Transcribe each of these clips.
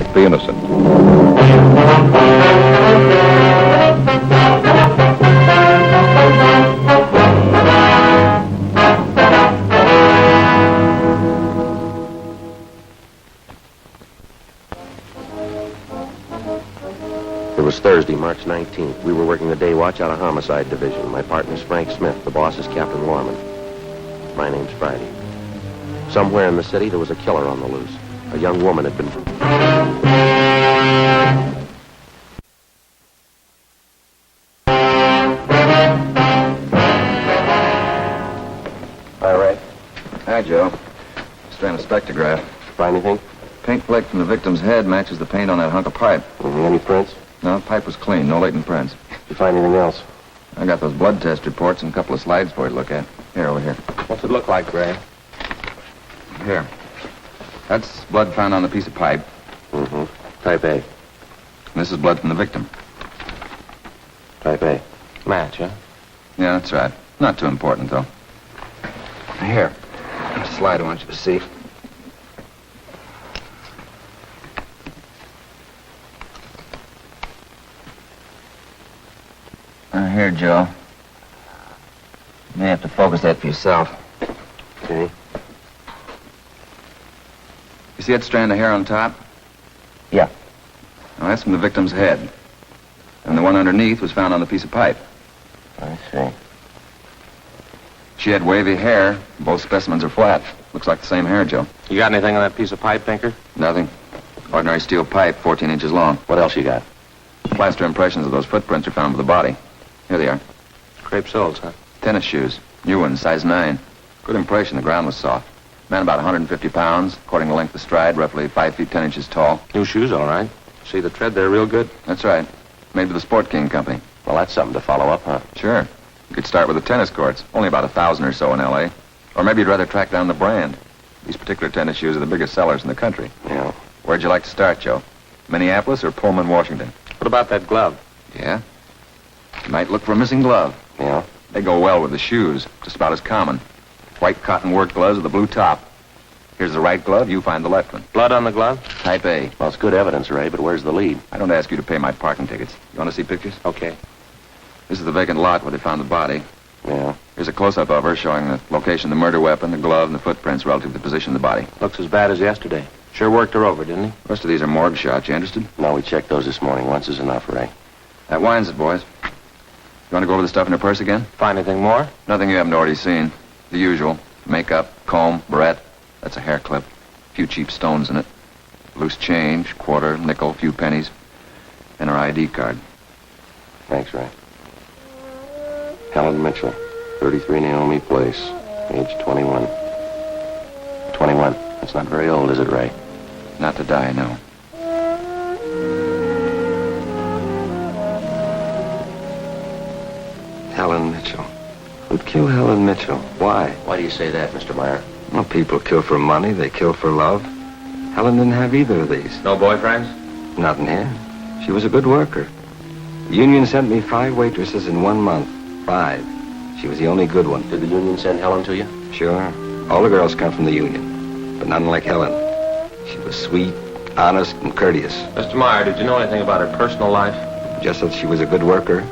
the innocent. It was Thursday, March 19th. We were working the day watch out of Homicide Division. My partner's Frank Smith. The boss is Captain Lorman. My name's Friday. Somewhere in the city, there was a killer on the loose. A young woman had been... Hi, Ray. Hi, Joe. Just ran a spectrograph. Find anything? Paint flake from the victim's head matches the paint on that hunk of pipe. Any prints? No, the pipe was clean. No latent prints. You find anything else? I got those blood test reports and a couple of slides for you to look at. Here, over here. What's it look like, Ray? Here. That's blood found on the piece of pipe. Mm-hmm. Type A. And this is blood from the victim. Type A. Match, huh? Yeah, that's right. Not too important, though. Here. There's a slide I want you to see. Here, Joe. You may have to focus that for yourself. Okay. You see that strand of hair on top? Yeah. Well, that's from the victim's head. And the one underneath was found on the piece of pipe. I see. She had wavy hair. Both specimens are flat. Looks like the same hair, Joe. You got anything on that piece of pipe, Tinker? Nothing. Ordinary steel pipe, 14 inches long. What else you got? Plaster impressions of those footprints are found with the body. Here they are. Crepe soles, huh? Tennis shoes. New ones, size 9. Good impression. The ground was soft. Man about 150 pounds. According to length of stride, roughly 5 feet 10 inches tall. New shoes, all right. See the tread there real good? That's right. Made by the Sport King Company. Well, that's something to follow up, huh? Sure. You could start with the tennis courts. Only about 1,000 or so in L.A. Or maybe you'd rather track down the brand. These particular tennis shoes are the biggest sellers in the country. Yeah. Where'd you like to start, Joe? Minneapolis or Pullman, Washington? What about that glove? Yeah? You might look for a missing glove. Yeah. They go well with the shoes. Just about as common. White cotton work gloves with a blue top. Here's the right glove. You find the left one. Blood on the glove? Type A. Well, it's good evidence, Ray, but where's the lead? I don't ask you to pay my parking tickets. You want to see pictures? Okay. This is the vacant lot where they found the body. Yeah. Here's a close-up of her showing the location of the murder weapon, the glove, and the footprints relative to the position of the body. Looks as bad as yesterday. Sure worked her over, didn't he? The rest of these are morgue shots. You interested? No, we checked those this morning. Once is enough, Ray. That winds it, boys. You want to go over the stuff in her purse again? Find anything more? Nothing you haven't already seen. The usual. Makeup, comb, barrette. That's a hair clip. A few cheap stones in it. Loose change, quarter, nickel, few pennies. And her ID card. Thanks, Ray. Helen Mitchell, 33 Naomi Place, age 21. 21. That's not very old, is it, Ray? Not to die, no. Helen Mitchell. Who'd kill Helen Mitchell? Why? Why do you say that, Mr. Meyer? Well, people kill for money. They kill for love. Helen didn't have either of these. No boyfriends? Not in here. She was a good worker. The union sent me 5 waitresses in 1 month. 5. She was the only good one. Did the union send Helen to you? Sure. All the girls come from the union. But none like Helen. She was sweet, honest, and courteous. Mr. Meyer, did you know anything about her personal life? Just that she was a good worker.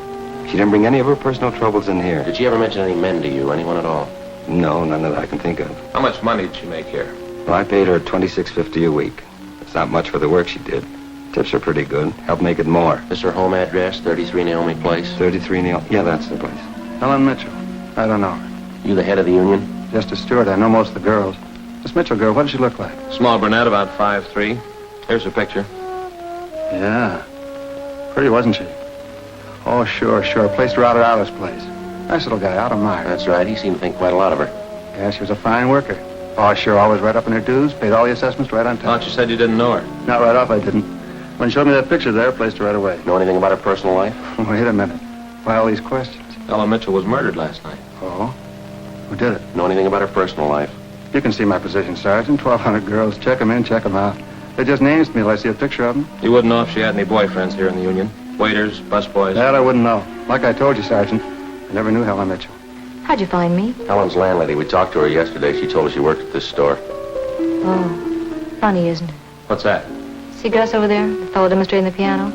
She didn't bring any of her personal troubles in here. Did she ever mention any men to you, anyone at all? No, none that I can think of. How much money did she make here? Well, I paid her $26.50 a week. It's not much for the work she did. Tips are pretty good. Help make it more. Is her home address 33 Naomi Place? 33 Neil. Yeah, that's the place. Helen Mitchell. I don't know her. You the head of the union? Just a steward. I know most of the girls. This Mitchell girl, what does she look like? Small brunette, about 5'3". Here's her picture. Yeah. Pretty, wasn't she? Oh, sure. Placed her out at Alice's place. Nice little guy, out of Meyer. That's right. He seemed to think quite a lot of her. Yeah, she was a fine worker. Oh, sure, always right up in her dues. Paid all the assessments right on time. Thought you said you didn't know her. Not right off, I didn't. When she showed me that picture there, placed her right away. Know anything about her personal life? Wait a minute. Why all these questions? Helen Mitchell was murdered last night. Oh? Who did it? Know anything about her personal life? You can see my position, Sergeant. 1,200 girls. Check them in, check them out. They just names to me till I see a picture of them. You wouldn't know if she had any boyfriends here in the union? Waiters, busboys? That I wouldn't know. Like I told you, Sergeant, I never knew Helen Mitchell. How'd you find me? Helen's landlady. We talked to her yesterday. She told us she worked at this store. Oh, funny, isn't it? What's that? See Gus over there, the fellow demonstrating the piano?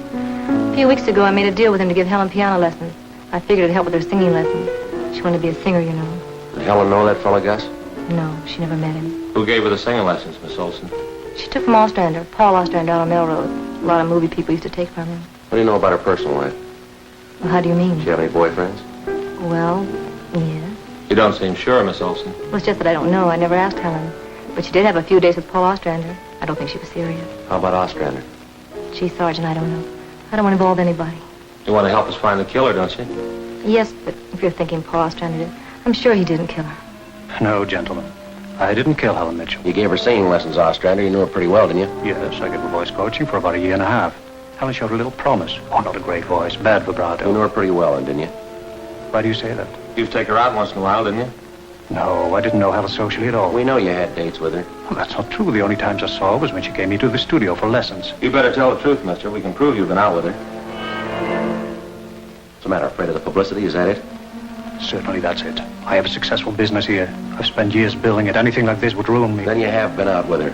A few weeks ago, I made a deal with him to give Helen piano lessons. I figured it'd help with her singing lessons. She wanted to be a singer, you know. Did Helen know that fella, Gus? No, she never met him. Who gave her the singing lessons, Miss Olson? She took from Ostrander, Paul Ostrander out on Melrose. A lot of movie people used to take from him. What do you know about her personal life? Well, how do you mean? Does she have any boyfriends? Well, yes. You don't seem sure, Miss Olson. Well, it's just that I don't know. I never asked Helen. But she did have a few days with Paul Ostrander. I don't think she was serious. How about Ostrander? Gee, Sergeant, I don't know. I don't want to involve anybody. You want to help us find the killer, don't you? Yes, but if you're thinking Paul Ostrander did, I'm sure he didn't kill her. No, gentlemen. I didn't kill Helen Mitchell. You gave her singing lessons, Ostrander. You knew her pretty well, didn't you? Yes, I gave her voice coaching for about a year and a half. Helen showed a little promise. Oh, not a great voice. Bad vibrato. You knew her pretty well, then, didn't you? Why do you say that? You'd take her out once in a while, didn't you? No, I didn't know Helen socially at all. We know you had dates with her. Well, that's not true. The only times I saw her was when she came into the studio for lessons. You better tell the truth, mister. We can prove you've been out with her. What's the matter? Afraid of the publicity? Is that it? Certainly that's it. I have a successful business here. I've spent years building it. Anything like this would ruin me. Then you have been out with her.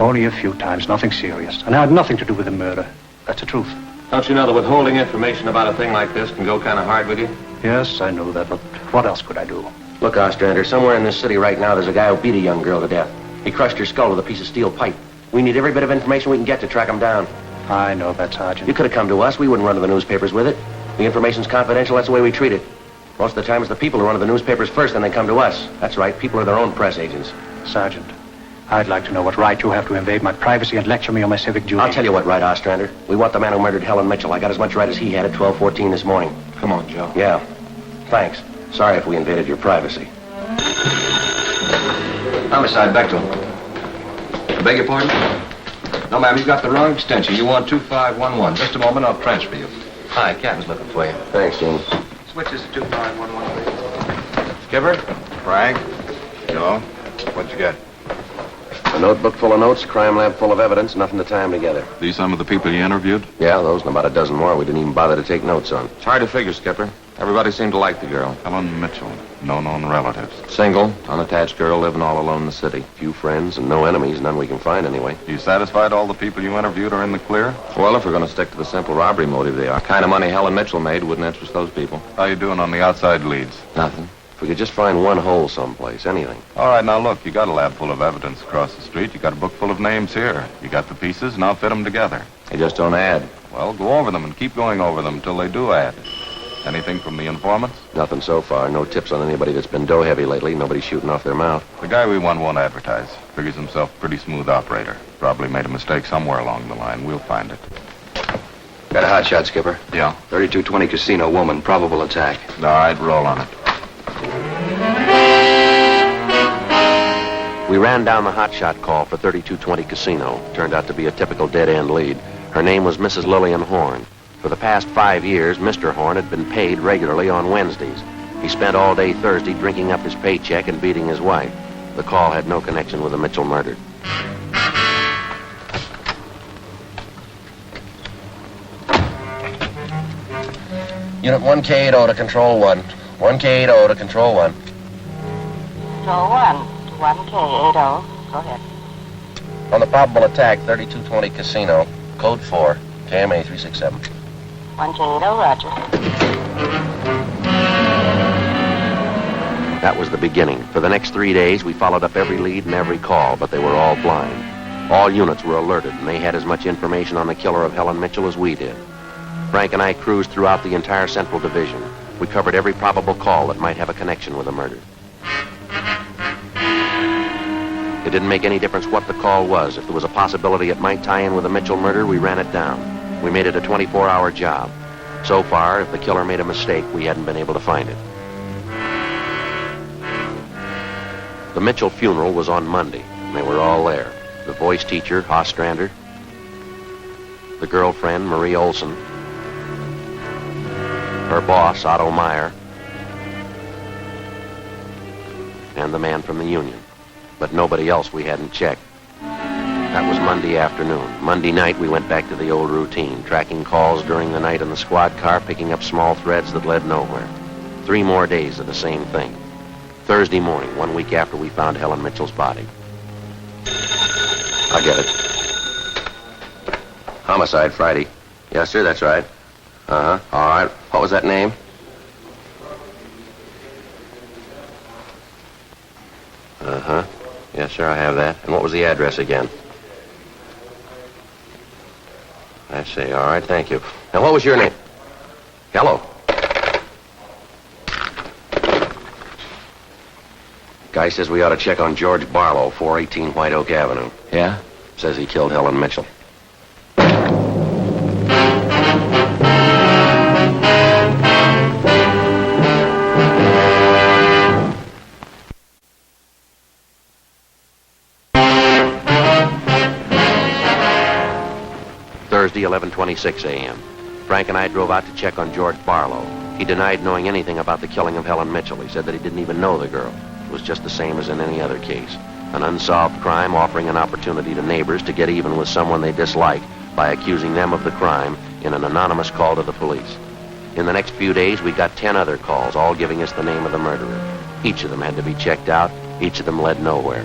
Only a few times, nothing serious. And I had nothing to do with the murder. That's the truth. Don't you know that withholding information about a thing like this can go kind of hard with you? Yes, I know that, but what else could I do? Look, Ostrander, somewhere in this city right now, there's a guy who beat a young girl to death. He crushed her skull with a piece of steel pipe. We need every bit of information we can get to track him down. I know that, Sergeant. You could have come to us. We wouldn't run to the newspapers with it. The information's confidential. That's the way we treat it. Most of the time, it's the people who run to the newspapers first, then they come to us. That's right. People are their own press agents. Sergeant, I'd like to know what right you have to invade my privacy and lecture me on my civic duty. I'll tell you what right, Ostrander. We want the man who murdered Helen Mitchell. I got as much right as he had at 12:14 this morning. Come on, Joe. Yeah. Thanks. Sorry if we invaded your privacy. Homicide, Bechtel. I beg your pardon? No, ma'am, you got the wrong extension. You want 2511. Just a moment, I'll transfer you. Hi, Captain's looking for you. Thanks, Gene. Switch this to 2511, please. Skipper? Frank? Joe? What'd you get? A notebook full of notes, crime lab full of evidence, nothing to tie them together. These some of the people you interviewed? Yeah, those and about a dozen more we didn't even bother to take notes on. It's hard to figure, Skipper. Everybody seemed to like the girl. Helen Mitchell. No known relatives. Single, unattached girl living all alone in the city. Few friends and no enemies, none we can find anyway. You satisfied all the people you interviewed are in the clear? Well, if we're going to stick to the simple robbery motive, they are. Kind of money Helen Mitchell made wouldn't interest those people. How you doing on the outside leads? Nothing. If we could just find one hole someplace, anything. All right, now look, you got a lab full of evidence across the street. You got a book full of names here. You got the pieces, and I'll fit them together. They just don't add. Well, go over them and keep going over them until they do add. Anything from the informants? Nothing so far. No tips on anybody that's been dough heavy lately. Nobody shooting off their mouth. The guy we want won't advertise. Figures himself a pretty smooth operator. Probably made a mistake somewhere along the line. We'll find it. Got a hot shot, Skipper. Yeah. 3220 Casino, woman, probable attack. All right, roll on it. We ran down the hotshot call for 3220 Casino. Turned out to be a typical dead-end lead. Her name was Mrs. Lillian Horn. For the past 5 years, Mr. Horn had been paid regularly on Wednesdays. He spent all day Thursday drinking up his paycheck and beating his wife. The call had no connection with the Mitchell murder. Unit 1K80 to Control 1. 1K80 to Control 1. Control 1, 1K80. Go ahead. On the probable attack, 3220 Casino, Code 4, KMA 367. 1K80, roger. That was the beginning. For the next 3 days, we followed up every lead and every call, but they were all blind. All units were alerted, and they had as much information on the killer of Helen Mitchell as we did. Frank and I cruised throughout the entire Central Division. We covered every probable call that might have a connection with the murder. It didn't make any difference what the call was. If there was a possibility it might tie in with the Mitchell murder, we ran it down. We made it a 24-hour job. So far, if the killer made a mistake, we hadn't been able to find it. The Mitchell funeral was on Monday, and they were all there. The voice teacher, Ostrander, the girlfriend, Marie Olson, her boss, Otto Meyer, and the man from the union. But nobody else we hadn't checked. That was Monday afternoon. Monday night, we went back to the old routine, tracking calls during the night in the squad car, picking up small threads that led nowhere. 3 more days of the same thing. Thursday morning, 1 week after we found Helen Mitchell's body. I get it. Homicide, Friday. Yes, sir, that's right. Uh-huh. All right. What was that name? Uh-huh. Yes, sir, I have that. And what was the address again? I see. All right, thank you. And what was your name? Hello. Guy says we ought to check on George Barlow, 418 White Oak Avenue. Yeah? Says he killed Helen Mitchell. Thursday, 11:26 a.m. Frank and I drove out to check on George Barlow. He denied knowing anything about the killing of Helen Mitchell. He said that he didn't even know the girl. It was just the same as in any other case. An unsolved crime offering an opportunity to neighbors to get even with someone they dislike by accusing them of the crime in an anonymous call to the police. In the next few days, we got 10 other calls, all giving us the name of the murderer. Each of them had to be checked out. Each of them led nowhere.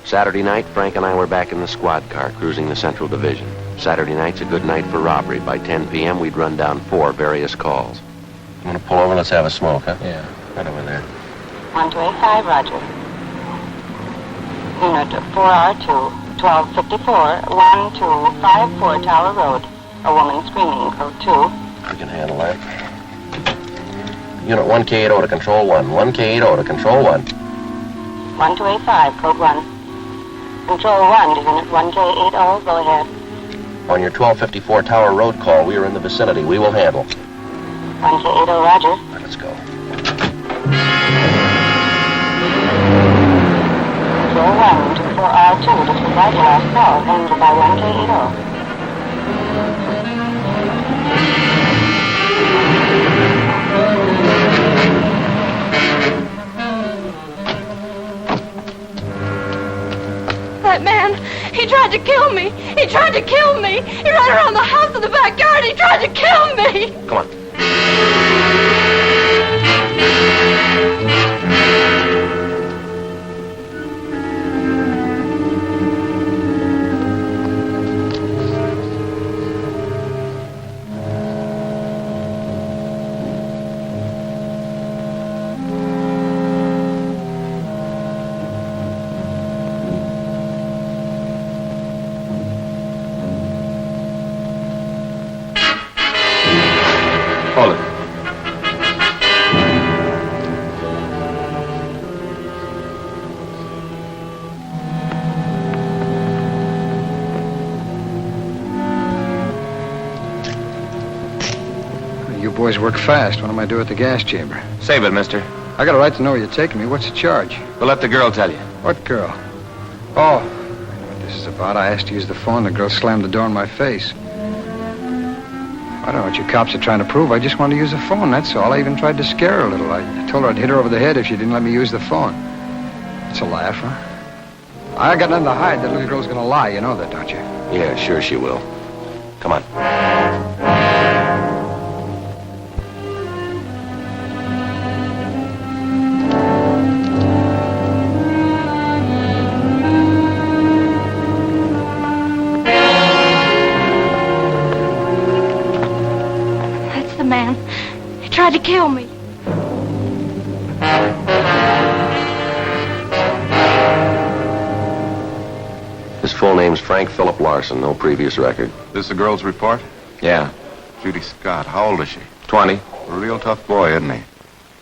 Saturday night, Frank and I were back in the squad car cruising the Central Division. Saturday night's a good night for robbery. By 10 p.m., we'd run down 4 various calls. I'm going to pull over. Let's have a smoke, huh? Yeah. Right over there. 1285, roger. Unit 4R2, 1254, 1254 Tower Road. A woman screaming, code 2. We can handle that. Unit 1K80 to Control 1. 1K80 to Control 1. 1285, code 1. Control 1 to Unit 1K80, go ahead. On your 1254 Tower Road call, we are in the vicinity. We will handle. 1K80, roger. All right, let's go. Control 1 to 4R2, disregard your last call, handled by 1K80. That man, he tried to kill me. He tried to kill me. He ran around the house in the backyard. He tried to kill me. Come on. Hold it. You boys work fast. What am I doing at the gas chamber? Save it, mister. I got a right to know where you're taking me. What's the charge? We'll let the girl tell you. What girl? Oh, I know what this is about. I asked to use the phone. The girl slammed the door in my face. I don't know what you cops are trying to prove. I just wanted to use the phone, that's all. I even tried to scare her a little. I told her I'd hit her over the head if she didn't let me use the phone. It's a laugh, huh? I got nothing to hide. That little girl's gonna lie. You know that, don't you? Yeah, sure she will. Come on. That's the man. He tried to kill me. His full name's Frank Philip Larson. No previous record. This the girl's report? Yeah. Judy Scott. How old is she? 20. A real tough boy, isn't he?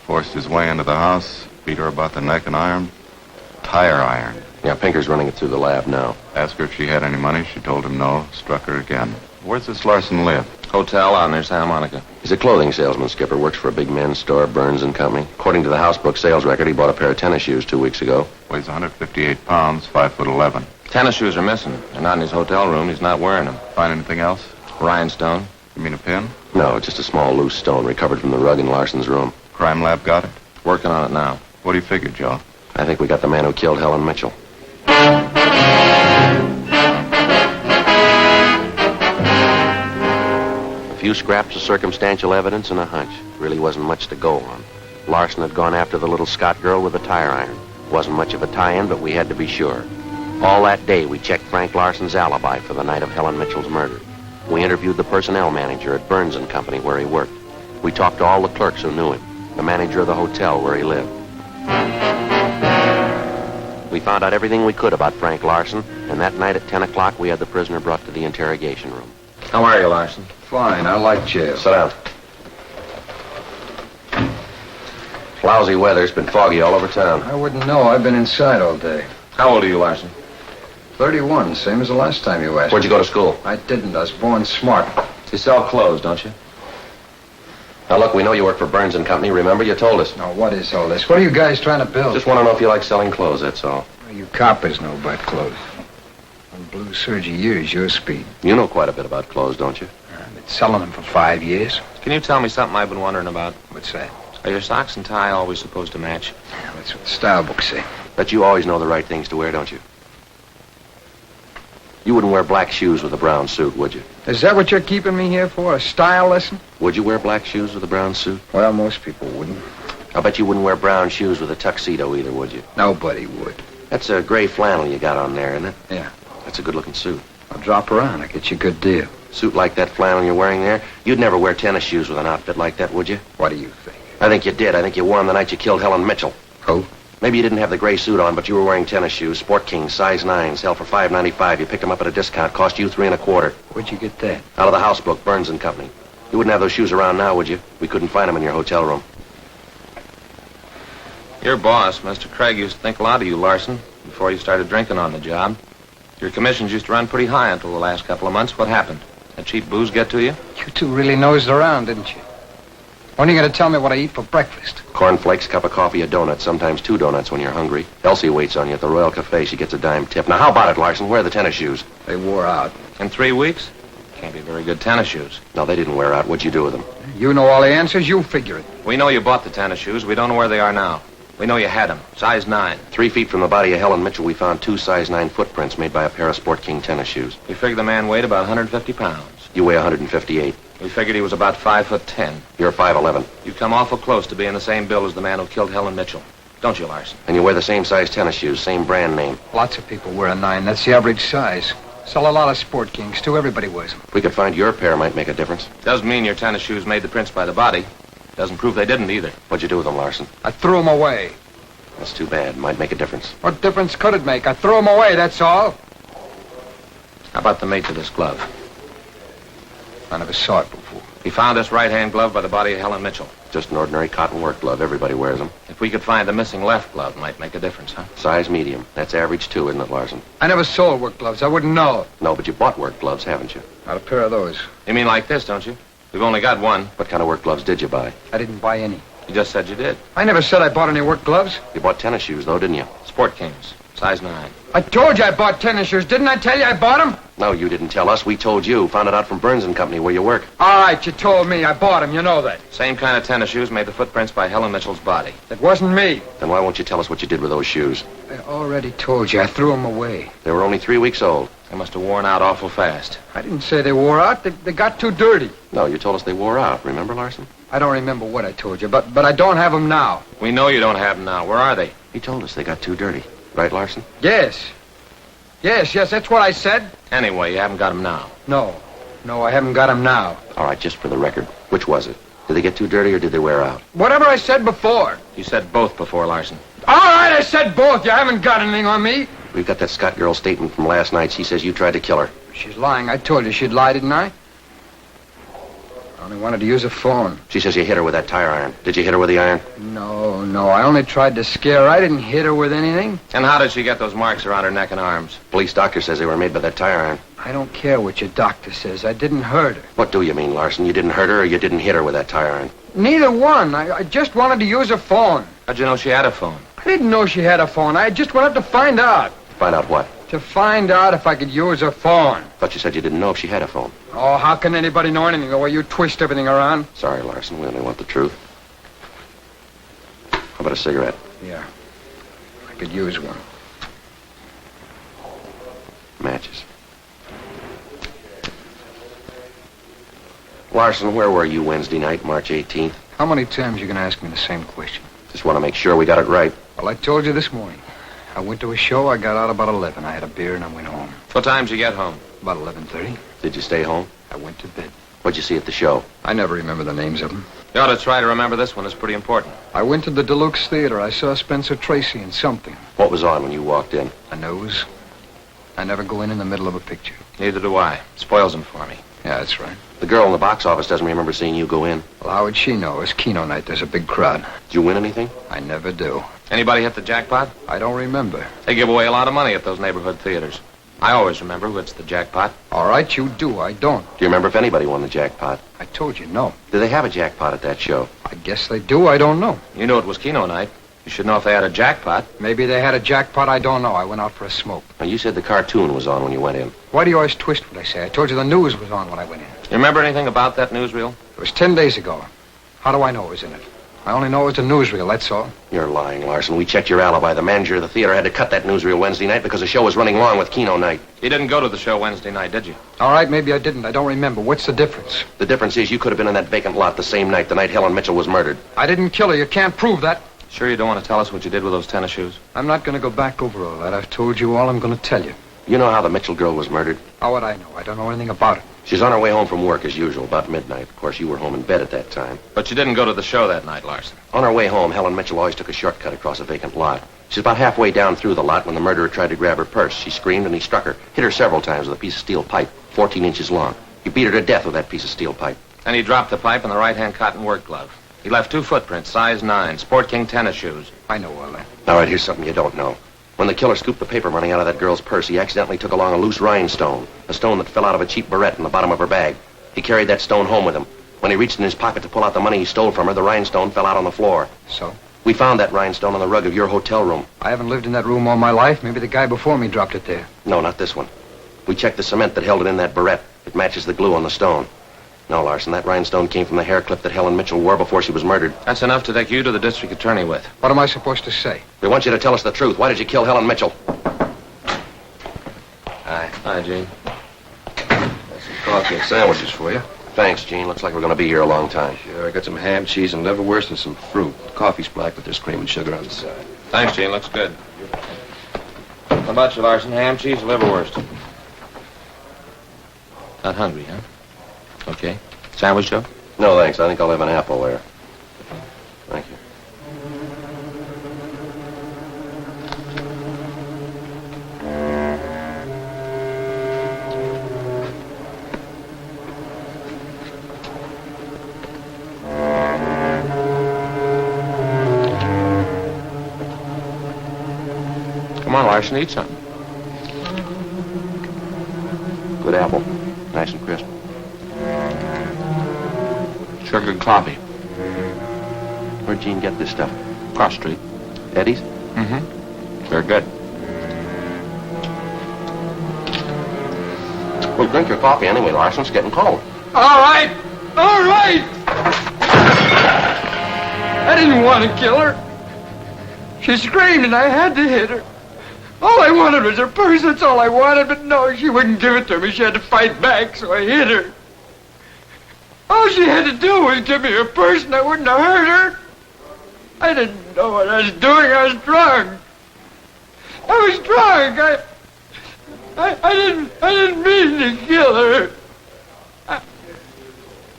Forced his way into the house, beat her about the neck and arm. Tire iron. Yeah, Pinker's running it through the lab now. Asked her if she had any money. She told him no. Struck her again. Where's this Larson live? Hotel on near Santa Monica. He's a clothing salesman, Skipper. Works for a big men's store, Burns and Company. According to the housebook sales record, he bought a pair of tennis shoes 2 weeks ago. Weighs 158 pounds, 5'11". Tennis shoes are missing. They're not in his hotel room. He's not wearing them. Find anything else? Rhinestone. You mean a pin? No, just a small loose stone recovered from the rug in Larson's room. Crime lab got it? Working on it now. What do you figure, Joe? I think we got the man who killed Helen Mitchell. A few scraps of circumstantial evidence and a hunch. Really wasn't much to go on. Larson had gone after the little Scott girl with a tire iron. Wasn't much of a tie-in, but we had to be sure. All that day, we checked Frank Larson's alibi for the night of Helen Mitchell's murder. We interviewed the personnel manager at Burns & Company where he worked. We talked to all the clerks who knew him, the manager of the hotel where he lived. We found out everything we could about Frank Larson, and that night at 10 o'clock, we had the prisoner brought to the interrogation room. How are you, Larson? Fine. I like jail. Sit down. Lousy weather. It's been foggy all over town. I wouldn't know. I've been inside all day. How old are you, Larson? 31, same as the last time you asked. Where'd you go to school? I didn't. I was born smart. You sell clothes, don't you? Now, look, we know you work for Burns & Company. Remember, you told us. Now, what is all this? What are you guys trying to build? Just want to know if you like selling clothes, that's all. Well, you coppers know about clothes. On blue sergy years, your speed. You know quite a bit about clothes, don't you? I've been selling them for 5 years. Can you tell me something I've been wondering about? What's that? Are your socks and tie always supposed to match? Yeah, that's what the style books say. Bet you always know the right things to wear, don't you? You wouldn't wear black shoes with a brown suit, would you? Is that what you're keeping me here for? A style lesson? Would you wear black shoes with a brown suit? Well, most people wouldn't. I'll bet you wouldn't wear brown shoes with a tuxedo either, would you? Nobody would. That's a gray flannel you got on there, isn't it? Yeah. That's a good-looking suit. I'll drop around. I'll get you a good deal. Suit like that flannel you're wearing there, you'd never wear tennis shoes with an outfit like that, would you? What do you think? I think you did. I think you wore them the night you killed Helen Mitchell. Who? Maybe you didn't have the gray suit on, but you were wearing tennis shoes, Sport Kings, size 9, sell for $5.95. You picked them up at a discount, cost you $3.25. Where'd you get that? Out of the house book, Burns & Company. You wouldn't have those shoes around now, would you? We couldn't find them in your hotel room. Your boss, Mr. Craig, used to think a lot of you, Larson, before you started drinking on the job. Your commissions used to run pretty high until the last couple of months. What happened? That cheap booze get to you? You two really nosed around, didn't you? When are you going to tell me what I eat for breakfast? Cornflakes, cup of coffee, a donut, sometimes 2 donuts when you're hungry. Elsie waits on you at the Royal Cafe. She gets a dime tip. Now, how about it, Larson? Where are the tennis shoes? They wore out. In 3 weeks? Can't be very good tennis shoes. No, they didn't wear out. What'd you do with them? You know all the answers. You figure it. We know you bought the tennis shoes. We don't know where they are now. We know you had them. Size 9. 3 feet from the body of Helen Mitchell, we found 2 size 9 footprints made by a pair of Sport King tennis shoes. We figured the man weighed about 150 pounds. You weigh 158. We figured he was about 5'10". You're 5'11". You come awful close to being the same build as the man who killed Helen Mitchell. Don't you, Larson? And you wear the same size tennis shoes, same brand name. Lots of people wear a 9. That's the average size. Sell a lot of Sport Kings, too. Everybody wears them. If we could find your pair, might make a difference. Doesn't mean your tennis shoes made the prints by the body. Doesn't prove they didn't either. What'd you do with them, Larson? I threw them away. That's too bad. Might make a difference. What difference could it make? I threw them away, that's all. How about the mate to this glove? I never saw it before. He found this right-hand glove by the body of Helen Mitchell. Just an ordinary cotton work glove. Everybody wears them. If we could find the missing left glove, might make a difference, huh? Size medium. That's average, too, isn't it, Larson? I never sold work gloves. I wouldn't know. No, but you bought work gloves, haven't you? Not a pair of those. You mean like this, don't you? We've only got one. What kind of work gloves did you buy? I didn't buy any. You just said you did. I never said I bought any work gloves. You bought tennis shoes, though, didn't you? Sport Kings. Size 9. I told you I bought tennis shoes. Didn't I tell you I bought them? No, you didn't tell us. We told you. Found it out from Burns & Company where you work. All right, you told me. I bought them. You know that. Same kind of tennis shoes made the footprints by Helen Mitchell's body. It wasn't me. Then why won't you tell us what you did with those shoes? I already told you. I threw them away. They were only 3 weeks old. They must have worn out awful fast. I didn't say they wore out. They got too dirty. No, you told us they wore out. Remember, Larson? I don't remember what I told you, but I don't have them now. We know you don't have them now. Where are they? He told us they got too dirty. Right, Larson? Yes. Yes, that's what I said. Anyway, you haven't got them now. No, I haven't got them now. All right, just for the record, which was it? Did they get too dirty or did they wear out? Whatever I said before. You said both before, Larson. All right, I said both. You haven't got anything on me. We've got that Scott girl's statement from last night. She says you tried to kill her. She's lying. I told you she'd lie, didn't I? I only wanted to use a phone. She says you hit her with that tire iron. Did you hit her with the iron? No. I only tried to scare her. I didn't hit her with anything. And how did she get those marks around her neck and arms? Police doctor says they were made by that tire iron. I don't care what your doctor says. I didn't hurt her. What do you mean, Larson? You didn't hurt her or you didn't hit her with that tire iron? Neither one. I just wanted to use a phone. How'd you know she had a phone? I didn't know she had a phone. I just wanted to find out. Find out what? To find out if I could use her phone. Thought you said you didn't know if she had a phone. Oh, how can anybody know anything the way you twist everything around? Sorry, Larson. We only want the truth. How about a cigarette? Yeah. I could use one. Matches. Larson, where were you Wednesday night, March 18th? How many times are you going to ask me the same question? Just want to make sure we got it right. Well, I told you this morning. I went to a show. I got out about 11. I had a beer and I went home. What time did you get home? About 11:30. Did you stay home? I went to bed. What'd you see at the show? I never remember the names of them. You ought to try to remember this one. It's pretty important. I went to the Deluxe Theater. I saw Spencer Tracy in something. What was on when you walked in? A nose. I never go in the middle of a picture. Neither do I. Spoils them for me. Yeah, that's right. The girl in the box office doesn't remember seeing you go in. Well, how would she know? It's Keno night. There's a big crowd. Did you win anything? I never do. Anybody hit the jackpot? I don't remember. They give away a lot of money at those neighborhood theaters. I always remember who hits the jackpot. All right, you do. I don't. Do you remember if anybody won the jackpot? I told you no. Did they have a jackpot at that show? I guess they do. I don't know. You knew it was Keno night. You should know if they had a jackpot. Maybe they had a jackpot. I don't know. I went out for a smoke. Now, you said the cartoon was on when you went in. Why do you always twist what I say? I told you the news was on when I went in. You remember anything about that newsreel? It was 10 days ago. How do I know it was in it? I only know it was a newsreel, that's all. You're lying, Larson. We checked your alibi. The manager of the theater had to cut that newsreel Wednesday night because the show was running long with Keno night. You didn't go to the show Wednesday night, did you? All right, maybe I didn't. I don't remember. What's the difference? The difference is you could have been in that vacant lot the same night, the night Helen Mitchell was murdered. I didn't kill her. You can't prove that. Sure you don't want to tell us what you did with those tennis shoes? I'm not going to go back over all that. I've told you all I'm going to tell you. You know how the Mitchell girl was murdered? How would I know? I don't know anything about it. She's on her way home from work as usual, about midnight. Of course, you were home in bed at that time. But you didn't go to the show that night, Larson. On her way home, Helen Mitchell always took a shortcut across a vacant lot. She's about halfway down through the lot when the murderer tried to grab her purse. She screamed and he struck her, hit her several times with a piece of steel pipe, 14 inches long. He beat her to death with that piece of steel pipe. And he dropped the pipe in the right-hand cotton work glove. He left 2 footprints, size 9, Sport King tennis shoes. I know all that. All right, here's something you don't know. When the killer scooped the paper money out of that girl's purse, he accidentally took along a loose rhinestone, a stone that fell out of a cheap barrette in the bottom of her bag. He carried that stone home with him. When he reached in his pocket to pull out the money he stole from her, the rhinestone fell out on the floor. So? We found that rhinestone on the rug of your hotel room. I haven't lived in that room all my life. Maybe the guy before me dropped it there. No, not this one. We checked the cement that held it in that barrette. It matches the glue on the stone. No, Larson, that rhinestone came from the hair clip that Helen Mitchell wore before she was murdered. That's enough to take you to the district attorney with. What am I supposed to say? We want you to tell us the truth. Why did you kill Helen Mitchell? Hi. Hi, Gene. Got some coffee and sandwiches for you. Thanks, Gene. Looks like we're going to be here a long time. Sure, I got some ham, cheese, and liverwurst and some fruit. The coffee's black, but there's cream and sugar on the side. Thanks, Gene. Looks good. How about you, Larson? Ham, cheese, liverwurst. Not hungry, huh? Okay. Sandwich, Joe? No, thanks. I think I'll have an apple there. Thank you. Come on, Larson, eat something. Good apple. Nice and crisp. Sure good coffee. Where'd Gene get this stuff? Cross Street. Eddie's? Mm-hmm. Very good. Well, drink your coffee anyway, Larson. It's getting cold. All right! All right! I didn't want to kill her. She screamed and I had to hit her. All I wanted was her purse, that's all I wanted, but no, she wouldn't give it to me. She had to fight back, so I hit her. All she had to do was give me her purse and I wouldn't have hurt her. I didn't know what I was doing. I was drunk. I was drunk. I didn't mean to kill her.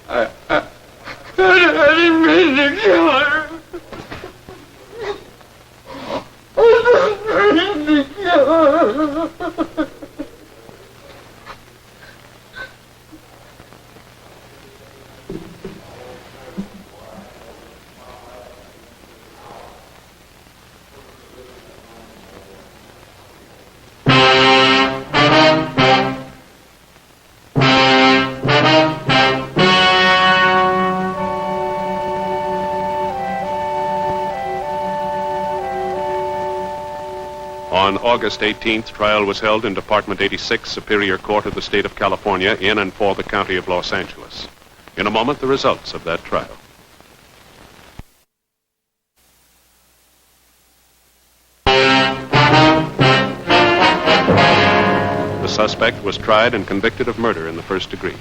I didn't mean to kill her. I didn't mean to kill her. On August 18th, trial was held in Department 86, Superior Court of the State of California, in and for the County of Los Angeles. In a moment, the results of that trial. The suspect was tried and convicted of murder in the first degree.